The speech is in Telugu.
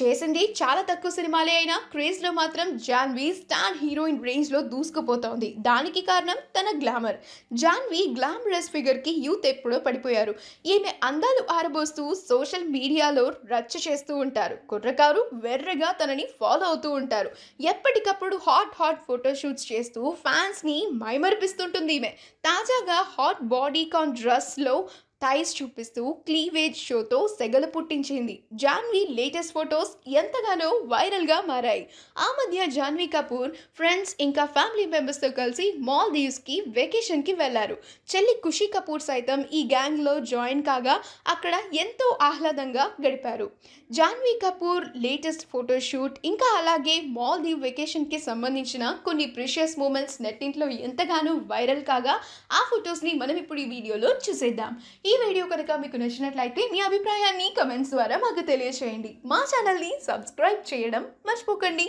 చేసింది చాలా తక్కువ సినిమాలే అయినా క్రేజ్లో మాత్రం జాన్వి స్టార్ హీరోయిన్ రేంజ్లో దూసుకుపోతోంది. దానికి కారణం తన గ్లామర్. జాన్వి గ్లామరస్ ఫిగర్కి యూత్ ఎప్పుడో పడిపోయారు. ఈమె అందాలు ఆరబోస్తూ సోషల్ మీడియాలో రచ్చ చేస్తూ ఉంటారు. కుర్రకారు వెర్రగా తనని ఫాలో అవుతూ ఉంటారు. ఎప్పటికప్పుడు హాట్ ఫోటోషూట్స్ చేస్తూ ఫ్యాన్స్ని మైమరిపిస్తుంటుంది ఈమె. తాజాగా హాట్ బాడీకాన్ డ్రెస్లో థైస్ చూపిస్తూ క్లీవేజ్ షోతో సెగలు పుట్టించింది. జాన్వి లేటెస్ట్ ఫొటోస్ ఎంతగానో వైరల్గా మారాయి. ఆ మధ్య జాన్వీ కపూర్ ఫ్రెండ్స్ ఇంకా ఫ్యామిలీ మెంబర్స్తో కలిసి మాల్దీవ్స్కి వెకేషన్కి వెళ్లారు. చెల్లి ఖుషీ కపూర్ సైతం ఈ గ్యాంగ్లో జాయిన్ కాగా అక్కడ ఎంతో ఆహ్లాదంగా గడిపారు. జాన్వీ కపూర్ లేటెస్ట్ ఫోటోషూట్ ఇంకా అలాగే మాల్దీవ్ వెకేషన్కి సంబంధించిన కొన్ని ప్రీషియస్ మూమెంట్స్ నెట్టింట్లో ఎంతగానో వైరల్ కాగా ఆ ఫొటోస్ని మనం ఇప్పుడు ఈ వీడియోలో చూసేద్దాం. ఈ వీడియో కనుక మీకు నచ్చినట్లయితే మీ అభిప్రాయాన్ని కమెంట్స్ ద్వారా మాకు తెలియజేయండి. మా ఛానల్ని సబ్స్క్రైబ్ చేయడం మర్చిపోకండి.